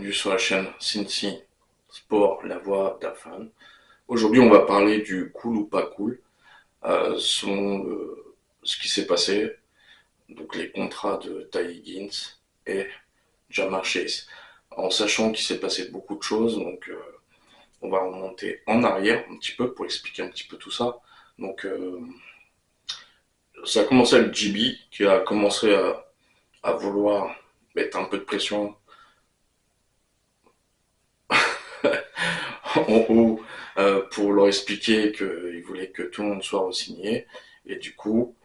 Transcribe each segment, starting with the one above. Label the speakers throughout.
Speaker 1: bienvenue sur la chaîne Cincy Sport, la voix d'un fan. Aujourd'hui, on va parler du cool ou pas cool, selon ce qui s'est passé, donc les contrats de Ty Higgins et Ja'Marr Chase. En sachant qu'il s'est passé beaucoup de choses, donc on va remonter en arrière un petit peu pour expliquer un petit peu tout ça. Donc ça a commencé avec JB qui a commencé à vouloir mettre un peu de pression en haut pour leur expliquer qu'il voulait que tout le monde soit re-signé. Et du coup,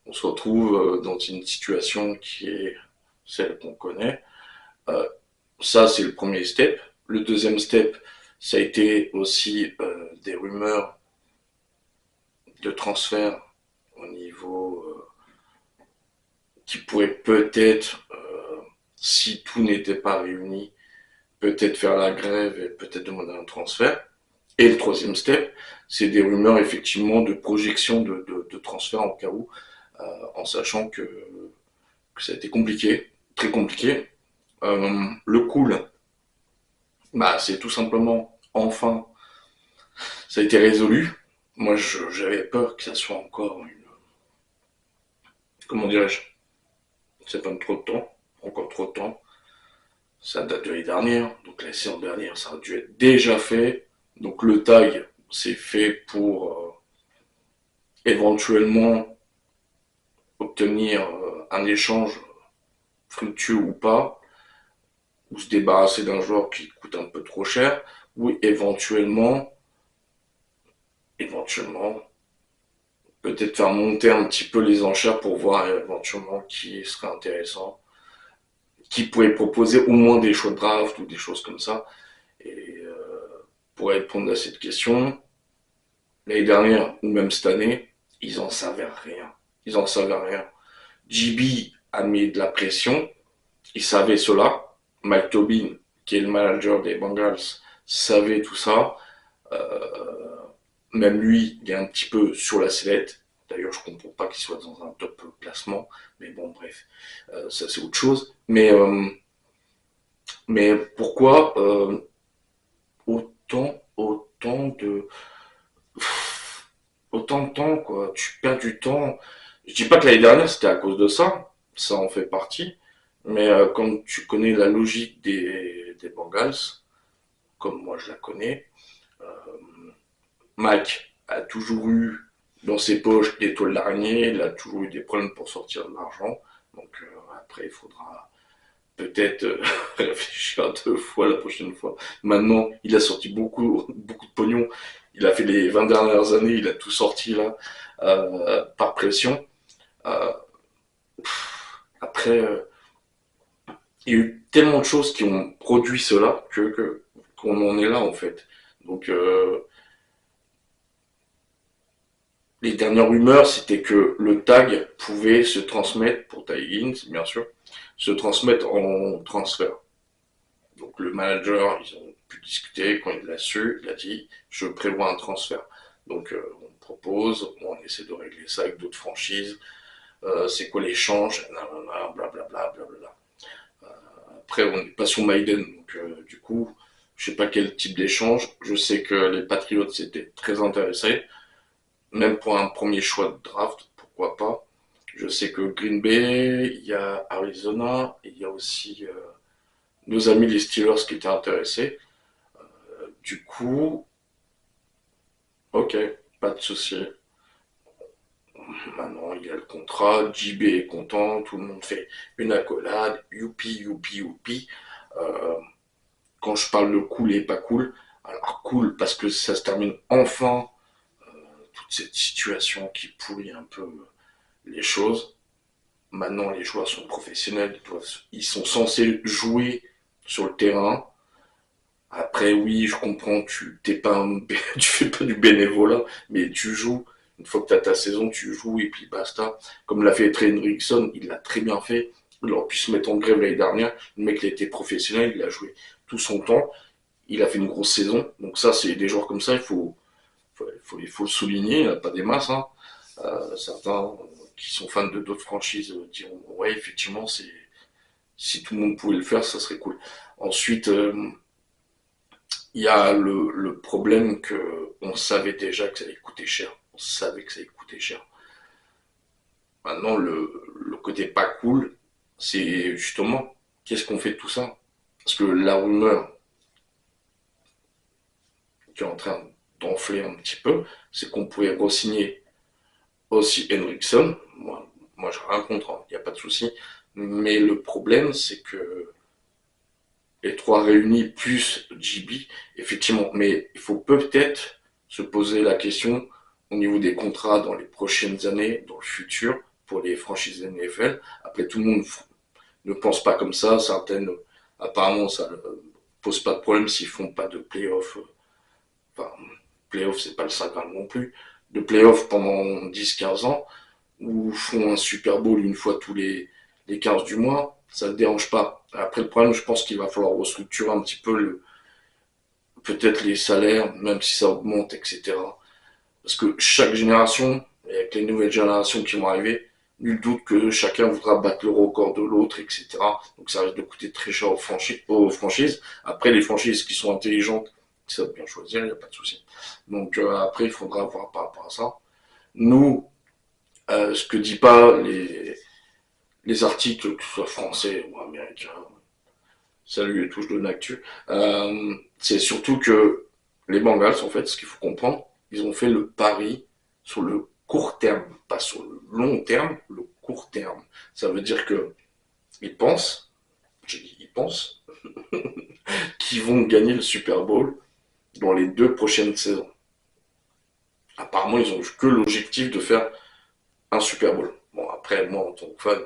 Speaker 1: on se retrouve dans une situation qui est celle qu'on connaît. Euh, Ça, c'est le premier step. Le deuxième step, ça a été aussi des rumeurs de transfert au niveau qui pourrait peut-être, si tout n'était pas réuni, peut-être faire la grève et peut-être demander un transfert. Et le troisième step, c'est des rumeurs effectivement de projection de transfert en cas où, en sachant que ça a été compliqué, très compliqué. Le cool, bah, c'est tout simplement, enfin, ça a été résolu. Moi, j'avais peur que ça soit encore une, comment dirais-je, ça prenne trop de temps, encore trop de temps. Ça date de l'année dernière, donc la séance dernière, ça a dû être déjà fait. Donc le tag, c'est fait pour éventuellement obtenir un échange fructueux ou pas, ou se débarrasser d'un joueur qui coûte un peu trop cher, ou éventuellement, peut-être faire monter un petit peu les enchères pour voir éventuellement qui serait intéressant, qui pourrait proposer au moins des choix de draft ou des choses comme ça. Et pour répondre à cette question, l'année dernière ou même cette année, ils en savaient rien. Ils en savaient rien. JB a mis de la pression, il savait cela. Mike Tobin, qui est le manager des Bengals, savait tout ça. Même lui, il est un petit peu sur la sellette. D'ailleurs, je ne comprends pas qu'il soit dans un top classement. Mais bon, bref, ça c'est autre chose. Mais pourquoi autant autant de temps, quoi. Tu perds du temps. Je dis pas que l'année dernière c'était à cause de ça en fait partie. Mais quand tu connais la logique des Bengals, comme moi je la connais, Mike a toujours eu dans ses poches des toiles d'araignée, il a toujours eu des problèmes pour sortir de l'argent. Donc après, il faudra peut-être réfléchir à deux fois la prochaine fois. Maintenant, il a sorti beaucoup de pognon. Il a fait les 20 dernières années, il a tout sorti là, par pression. Euh, Après, il y a eu tellement de choses qui ont produit cela qu'on en est là en fait. Donc les dernières rumeurs, c'était que le tag pouvait se transmettre, pour Ty Higgins, bien sûr, se transmettre en transfert. Donc le manager, ils ont pu discuter, quand il l'a su, il a dit, je prévois un transfert. Donc on propose, on essaie de régler ça avec d'autres franchises, c'est quoi l'échange, blablabla, blablabla. Après, on n'est pas sur Maiden, donc du coup, je sais pas quel type d'échange. Je sais que les Patriots étaient très intéressés, même pour un premier choix de draft, pourquoi pas. Je sais que Green Bay, il y a Arizona, et il y a aussi nos amis les Steelers qui étaient intéressés. Du coup, ok, pas de souci. Maintenant, il y a le contrat, JB est content, tout le monde fait une accolade, youpi, youpi, youpi. Euh, Quand je parle de cool et pas cool, alors cool parce que ça se termine enfin toute cette situation qui pourrit un peu les choses. Maintenant, les joueurs sont professionnels, ils sont censés jouer sur le terrain. Après, oui, je comprends, tu fais pas du bénévolat, mais tu joues. Une fois que tu as ta saison, tu joues et puis basta. Comme l'a fait Trey Hendrickson, il l'a très bien fait. Il aurait pu se mettre en grève l'année dernière. Le mec, il a été professionnel, il a joué tout son temps. Il a fait une grosse saison. Donc ça, c'est des joueurs comme ça, il faut le souligner. Il n'y a pas des masses. Hein. Certains qui sont fans de d'autres franchises diront, ouais, effectivement, Si tout le monde pouvait le faire, ça serait cool. Ensuite, il y a le problème que on savait déjà que ça allait coûter cher. On savait que ça allait coûter cher. Maintenant, le côté pas cool, c'est justement, qu'est-ce qu'on fait de tout ça? Parce que la rumeur qui est en train d'enfler un petit peu, c'est qu'on pouvait re-signer aussi Henriksen. Moi j'ai rien contre, il n'y a pas de souci. Mais le problème, c'est que les trois réunis plus JB, effectivement, mais il faut peut-être se poser la question au niveau des contrats dans les prochaines années, dans le futur, pour les franchises NFL. Après, tout le monde ne pense pas comme ça. Certaines, apparemment, ça ne pose pas de problème s'ils font pas de playoff. Enfin, playoff, c'est pas le 50 non plus. De playoff pendant 10-15 ans, ou font un Super Bowl une fois tous les 15 du mois, ça ne dérange pas. Après, le problème, je pense qu'il va falloir restructurer un petit peu peut-être les salaires, même si ça augmente, etc. Parce que chaque génération, et avec les nouvelles générations qui vont arriver, nul doute que chacun voudra battre le record de l'autre, etc. Donc ça risque de coûter très cher aux franchises. Après, les franchises qui sont intelligentes, qui savent bien choisir, il n'y a pas de souci. Donc après, il faudra voir par rapport à ça. Nous, ce que dit pas les articles, que ce soit français ou américains, salut et touche de l'actu, c'est surtout que les Bengals, en fait, ce qu'il faut comprendre, ils ont fait le pari sur le court terme, pas sur le long terme, le court terme. Ça veut dire que ils pensent, j'ai dit ils pensent, qu'ils vont gagner le Super Bowl dans les 2 prochaines saisons. Apparemment, ils ont que l'objectif de faire un Super Bowl. Bon, après, moi, en tant que fan,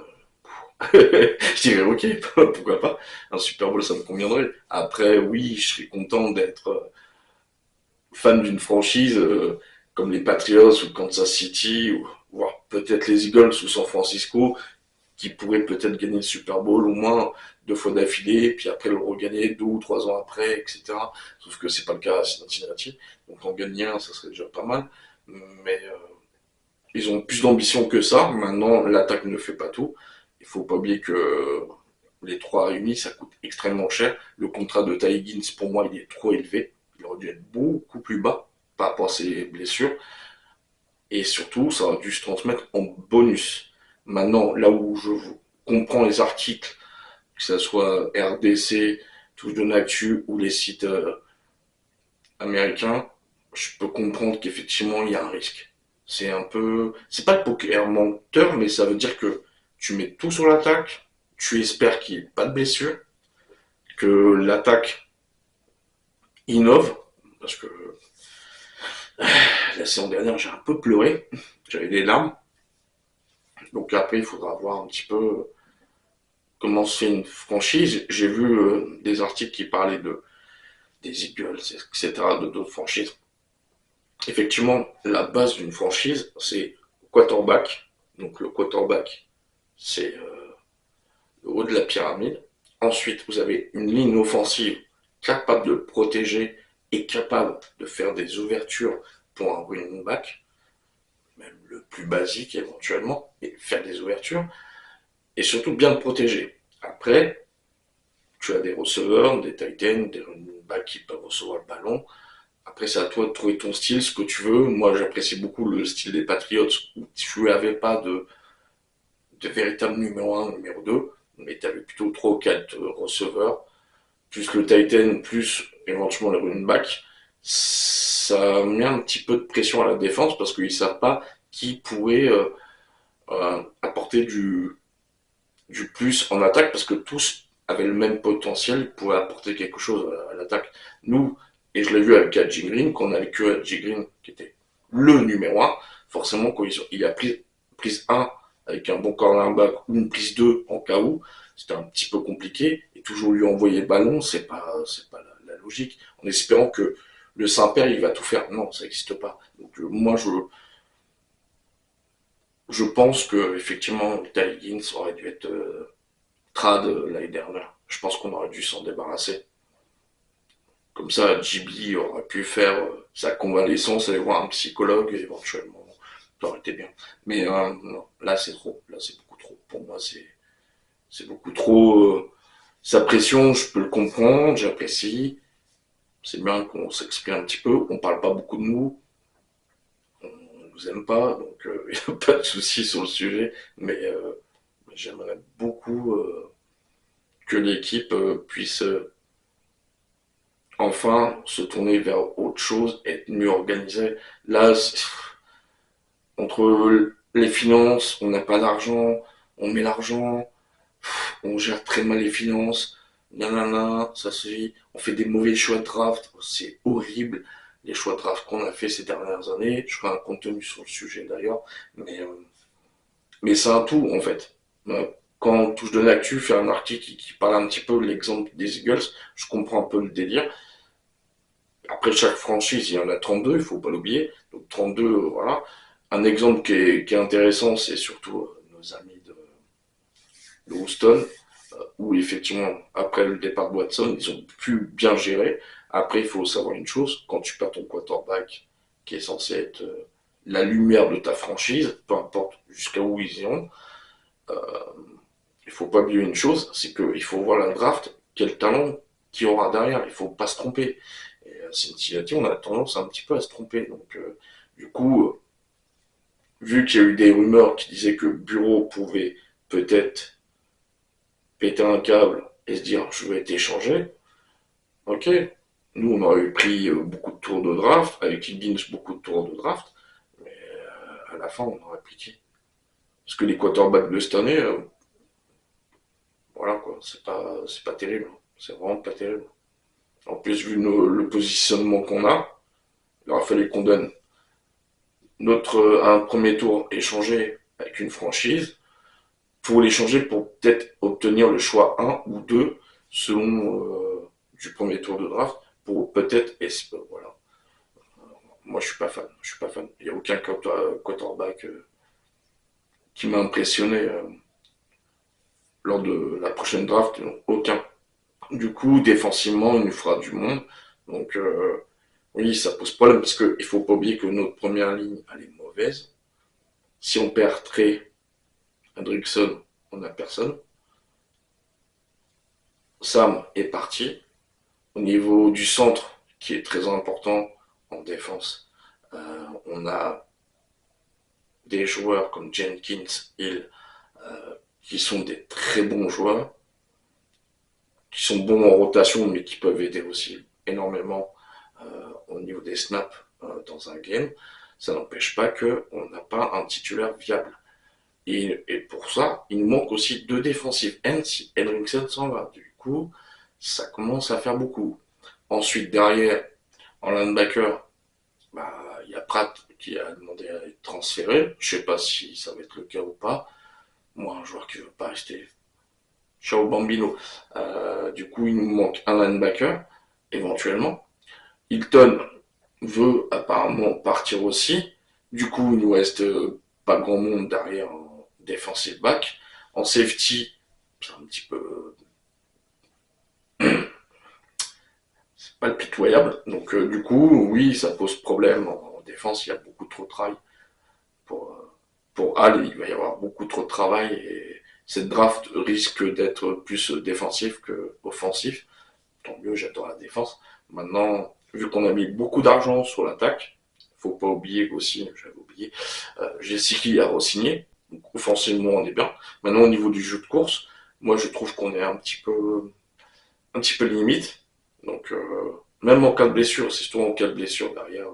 Speaker 1: je dirais ok, pourquoi pas. Un Super Bowl, ça me conviendrait. Après, oui, je serais content d'être fan d'une franchise comme les Patriots ou Kansas City, ou voire peut-être les Eagles ou San Francisco, qui pourraient peut-être gagner le Super Bowl au moins 2 fois d'affilée, puis après le regagner 2 ou 3 ans après, etc. Sauf que c'est pas le cas à Cincinnati. Donc en gagner un, ça serait déjà pas mal. Mais ils ont plus d'ambition que ça. Maintenant, l'attaque ne fait pas tout. Il faut pas oublier que les trois réunis, ça coûte extrêmement cher. Le contrat de Ty Higgins, pour moi, il est trop élevé. Il aurait dû être beaucoup plus bas par rapport à ses blessures. Et surtout, ça aurait dû se transmettre en bonus. Maintenant, là où je comprends les articles, que ce soit RDC, Touche de Nactu ou les sites américains, je peux comprendre qu'effectivement, il y a un risque. C'est un peu... C'est pas le poker menteur, mais ça veut dire que tu mets tout sur l'attaque, tu espères qu'il n'y ait pas de blessure, que l'attaque innove, parce que la saison dernière, j'ai un peu pleuré, j'avais des larmes. Donc après, il faudra voir un petit peu comment se fait une franchise. J'ai vu des articles qui parlaient des Eagles, etc., de d'autres franchises. Effectivement, la base d'une franchise, c'est le quarterback. Donc le quarterback, c'est le haut de la pyramide. Ensuite, vous avez une ligne offensive capable de protéger et capable de faire des ouvertures pour un running back, même le plus basique éventuellement, et faire des ouvertures, et surtout bien le protéger. Après, tu as des receveurs, des tight ends, des running backs qui peuvent recevoir le ballon. Après, c'est à toi de trouver ton style, ce que tu veux. Moi, j'apprécie beaucoup le style des Patriots où tu n'avais pas de véritable numéro un, numéro 2, mais tu avais plutôt 3 ou 4 receveurs, plus le tight end, plus éventuellement le running back. Ça met un petit peu de pression à la défense parce qu'ils ne savent pas qui pourrait apporter du plus en attaque parce que tous avaient le même potentiel pour apporter quelque chose à l'attaque. Nous, et je l'ai vu avec Adji Green, qu'on a que Adji Green qui était le numéro un, forcément quand il a prise 1 avec un bon cornerback ou une prise 2 en cas où, c'était un petit peu compliqué, et toujours lui envoyer le ballon, c'est pas la logique, en espérant que le Saint-Père il va tout faire. Non, ça n'existe pas. Donc moi je pense que effectivement Ty Higgins aurait dû être trad l'année dernière. Je pense qu'on aurait dû s'en débarrasser. Comme ça, JB aurait pu faire sa convalescence, aller voir un psychologue éventuellement. Ça aurait été bien. Mais non, là c'est trop. Là c'est beaucoup trop. Pour moi, C'est beaucoup trop... sa pression, je peux le comprendre, j'apprécie. C'est bien qu'on s'exprime un petit peu, on parle pas beaucoup de nous, on nous aime pas, donc il n'y a pas de souci sur le sujet, mais j'aimerais beaucoup que l'équipe puisse enfin se tourner vers autre chose, être mieux organisée. Là, entre les finances, on n'a pas d'argent, on met l'argent, on gère très mal les finances, nanana, ça se vit, on fait des mauvais choix de draft, c'est horrible les choix de draft qu'on a fait ces dernières années. Je ferai un contenu sur le sujet d'ailleurs, mais, euh, mais c'est un tout en fait. Quand on touche de l'actu, faire un article qui parle un petit peu de l'exemple des Eagles, je comprends un peu le délire. Après chaque franchise, il y en a 32, il faut pas l'oublier. Donc 32, voilà. Un exemple qui est intéressant, c'est surtout nos amis de Houston, où effectivement, après le départ de Watson, ils ont pu bien gérer. Après, il faut savoir une chose, quand tu perds ton quarterback, qui est censé être la lumière de ta franchise, peu importe jusqu'à où ils iront, il faut pas oublier une chose, c'est qu'il faut voir la draft, quel talent qu'il y aura derrière, il faut pas se tromper. Et Cincinnati, on a tendance un petit peu à se tromper. Donc, du coup, vu qu'il y a eu des rumeurs qui disaient que Bureau pouvait peut-être péter un câble et se dire je vais être échangé, ok. Nous, on aurait eu pris beaucoup de tours de draft, avec Higgins, beaucoup de tours de draft, mais à la fin, on aurait pris qui? Parce que les quarterbacks de cette année, voilà quoi, c'est pas terrible. C'est vraiment pas terrible. En plus, vu le positionnement qu'on a, il aurait fallu qu'on donne un premier tour échangé avec une franchise pour l'échanger pour peut-être obtenir le choix un ou 2 selon du premier tour de draft pour peut-être voilà. Moi je suis pas fan, je suis pas fan. Il n'y a aucun quarterback qui m'a impressionné lors de la prochaine draft, aucun. Du coup, défensivement, il nous fera du monde. Donc oui, ça pose problème parce qu'il ne faut pas oublier que notre première ligne, elle est mauvaise. Si on perd Trey Hendrickson, on n'a personne. Sam est parti. Au niveau du centre, qui est très important en défense, on a des joueurs comme Jenkins, Hill, qui sont des très bons joueurs, qui sont bons en rotation, mais qui peuvent aider aussi énormément au niveau des snaps dans un game. Ça n'empêche pas qu'on n'a pas un titulaire viable. Et pour ça, il nous manque aussi deux défensifs. Si Henriksen s'en va, du coup, ça commence à faire beaucoup. Ensuite, derrière, en linebacker, bah, il y a Pratt qui a demandé à être transféré. Je sais pas si ça va être le cas ou pas. Moi, un joueur qui veut pas rester. Ciao Bambino. Du coup, il nous manque un linebacker, éventuellement. Hilton veut apparemment partir aussi. Du coup, il nous reste pas grand monde derrière en defensive back. En safety, c'est un petit peu c'est pas le pitoyable. Donc du coup, oui, ça pose problème en défense. Il y a beaucoup trop de travail pour Hall. Il va y avoir beaucoup trop de travail et cette draft risque d'être plus défensif que offensif. Tant mieux, j'adore la défense. Maintenant, vu qu'on a mis beaucoup d'argent sur l'attaque, faut pas oublier aussi, j'avais oublié, Jessica a re-signé. Donc offensivement, on est bien. Maintenant, au niveau du jeu de course, moi, je trouve qu'on est un petit peu limite. Donc, même en cas de blessure, c'est surtout en cas de blessure derrière.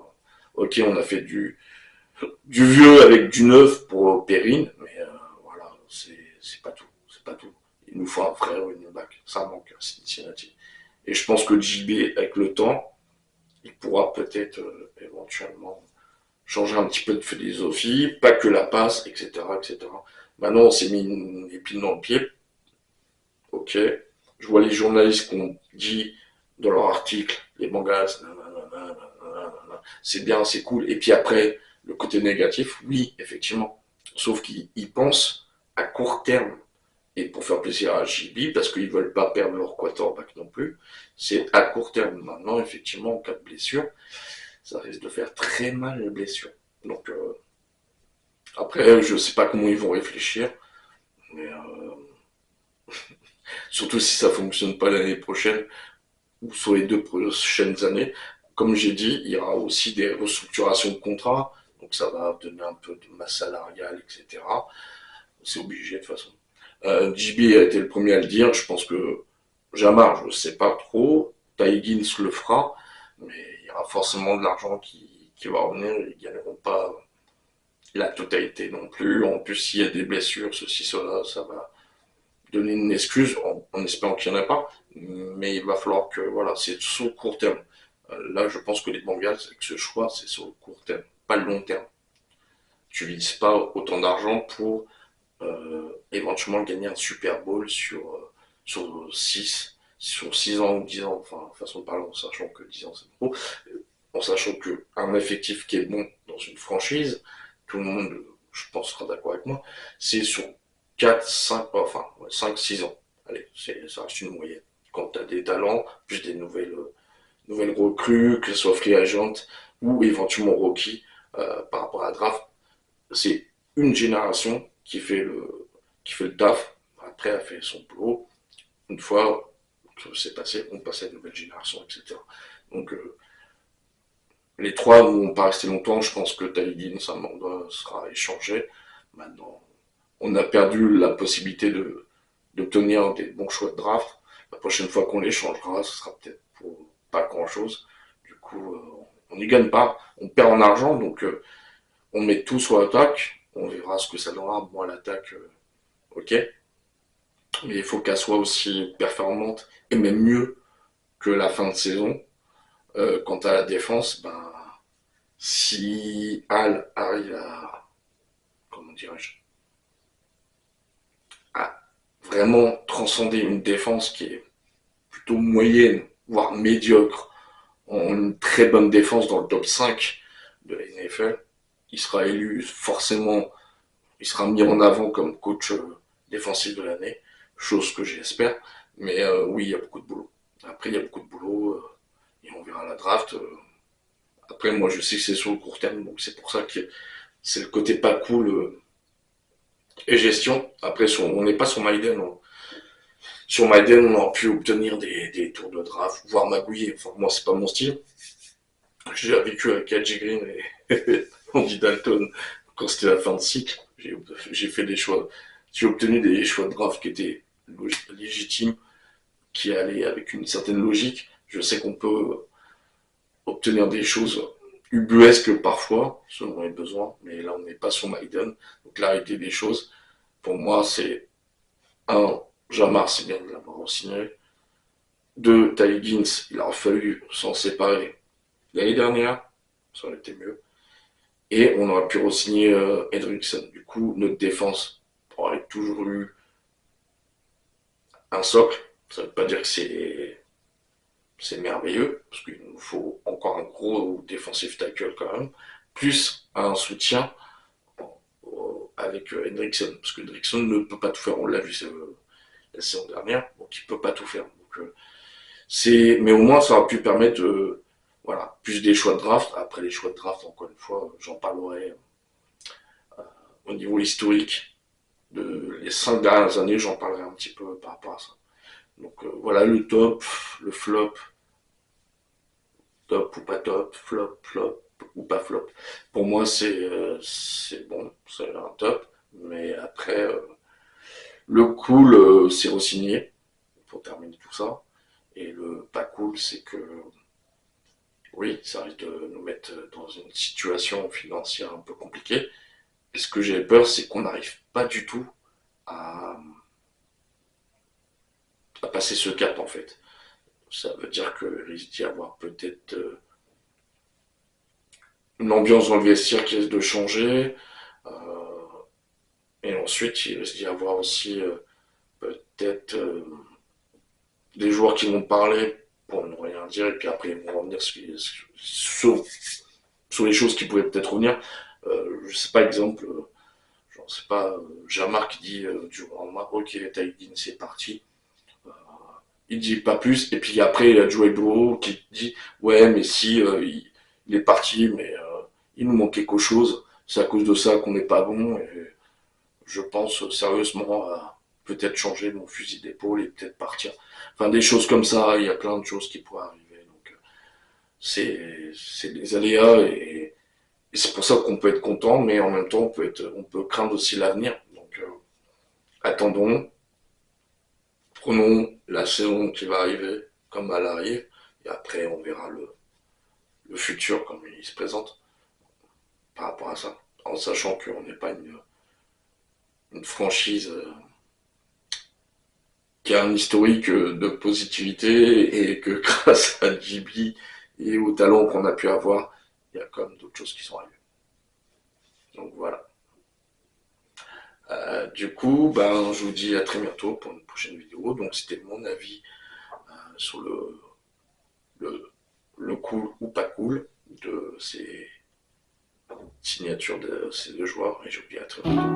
Speaker 1: Ok, on a fait du vieux avec du neuf pour Perrine, mais voilà, c'est pas tout. C'est pas tout. Il nous faut un frère ou une back. Ça manque à Cincinnati. Et je pense que JB, avec le temps, il pourra peut-être éventuellement changer un petit peu de philosophie, pas que la passe, etc. etc. Maintenant, on s'est mis une épine dans le pied. Ok. Je vois les journalistes qui ont dit dans leur article, les mangas, c'est bien, c'est cool. Et puis après, le côté négatif, oui, effectivement. Sauf qu'ils pensent à court terme. Et pour faire plaisir à JB, parce qu'ils veulent pas perdre leur quarterback non plus, c'est à court terme. Maintenant, effectivement, en cas de blessure, ça risque de faire très mal les blessures. Donc après, je sais pas comment ils vont réfléchir, mais Surtout si ça fonctionne pas l'année prochaine ou sur les 2 prochaines années. Comme j'ai dit, il y aura aussi des restructurations de contrats, donc ça va donner un peu de masse salariale, etc. C'est obligé de toute façon. JB a été le premier à le dire, je pense que Jamar, je ne sais pas trop, Ty Higgins le fera, mais il y aura forcément de l'argent qui va revenir, ils ne gagneront pas la totalité non plus. En plus, s'il y a des blessures, ceci, cela, ça va donner une excuse en espérant qu'il n'y en a pas. Mais il va falloir que, voilà, c'est sur le court terme. Là, je pense que les Bengals, avec ce choix, c'est sur le court terme, pas le long terme. Tu vises pas autant d'argent pour éventuellement gagner un Super Bowl sur 6 ans ou 10 ans, enfin, façon de parler, en sachant que 10 ans c'est trop, en sachant qu'un effectif qui est bon dans une franchise, tout le monde, je pense, sera d'accord avec moi, c'est sur 4 5 enfin, 5 6 ans. Allez, ça reste une moyenne. Quand tu as des talents, plus des nouvelles recrues, que ce soit free agent ou éventuellement rookie par rapport à la draft, c'est une génération qui fait le taf. Après, elle fait son boulot. Une fois que c'est passé, on passe à une nouvelle génération, etc. Donc, les trois ne vont pas rester longtemps. Je pense que Taïdine, sa mandat sera échangé. Maintenant, on a perdu la possibilité d'obtenir des bons choix de draft. La prochaine fois qu'on les changera, ce sera peut-être pour pas grand-chose. Du coup, on n'y gagne pas. On perd en argent, donc on met tout sur l'attaque. On verra ce que ça donnera. Moi, l'attaque, ok. Mais il faut qu'elle soit aussi performante et même mieux que la fin de saison. Quant à la défense, ben, si Al arrive à, comment dirais-je, à vraiment transcender une défense qui est plutôt moyenne, voire médiocre, en une très bonne défense dans le top 5 de la NFL, il sera élu forcément, il sera mis en avant comme coach défensif de l'année, chose que j'espère. Mais oui, il y a beaucoup de boulot. Après, il y a beaucoup de boulot et on verra la draft. Après, moi, je sais que c'est sur le court terme, donc c'est pour ça que c'est le côté pas cool et gestion. Après, on n'est pas sur Maiden. Sur Maiden, on aurait pu obtenir des tours de draft, voire magouiller. Enfin, moi, c'est pas mon style. J'ai déjà vécu avec AJ Green et Andy Dalton quand c'était la fin de cycle. J'ai fait des choix. J'ai obtenu des choix de draft qui étaient légitimes, qui allaient avec une certaine logique. Je sais qu'on peut obtenir des choses ubuesques parfois, selon les besoins, mais là on n'est pas sur Maiden. Donc la réalité des choses, pour moi, c'est un, Jamar, c'est bien de l'avoir signé. Deux, Ty Higgins, il aurait fallu s'en séparer l'année dernière, ça aurait été mieux. Et on aurait pu re-signer Hendrickson. Du coup, notre défense aurait toujours eu un socle. Ça ne veut pas dire que c'est merveilleux, parce qu'il nous faut encore un gros défensif tackle quand même, plus un soutien avec Hendrickson, parce que Hendrickson ne peut pas tout faire, on l'a vu la saison dernière, donc il peut pas tout faire. Donc, mais au moins ça aurait pu permettre voilà, plus des choix de draft. Après les choix de draft, encore une fois, j'en parlerai au niveau historique de les 5 dernières années, j'en parlerai un petit peu par rapport à ça. Donc voilà le top, le flop, top ou pas top, flop, flop ou pas flop. Pour moi, c'est bon, c'est un top, mais après, le cool, c'est re-signer pour terminer tout ça. Et le pas cool, c'est que oui, ça risque de nous mettre dans une situation financière un peu compliquée. Et ce que j'ai peur, c'est qu'on n'arrive pas du tout à, à passer ce cap en fait. Ça veut dire qu'il risque d'y avoir peut-être une ambiance dans le vestiaire qui risque de changer. Et ensuite, il risque d'y avoir aussi peut-être des joueurs qui vont parler pour ne rien dire, et puis après ils vont revenir sur les choses qui pouvaient peut-être revenir. Je sais pas, exemple, je sais pas, Jamar qui dit du jour au lendemain, ok, Taïdine c'est parti. Il dit pas plus, et puis après il y a Joey Burrow qui dit, ouais, mais si il est parti, mais il nous manque quelque chose, c'est à cause de ça qu'on n'est pas bon, et je pense sérieusement peut-être changer mon fusil d'épaule et peut-être partir. Enfin, des choses comme ça, il y a plein de choses qui pourraient arriver. Donc, c'est des aléas et c'est pour ça qu'on peut être content, mais en même temps, on peut craindre aussi l'avenir. Donc, attendons, prenons la saison qui va arriver comme elle arrive, et après, on verra le futur comme il se présente par rapport à ça. En sachant qu'on n'est pas une franchise qui a un historique de positivité et que grâce à JB et au talent qu'on a pu avoir, il y a quand même d'autres choses qui sont arrivées. Donc voilà. Du coup, ben, je vous dis à très bientôt pour une prochaine vidéo. Donc c'était mon avis sur le, le cool ou pas cool de ces signatures de ces deux joueurs. Et je vous dis à très bientôt.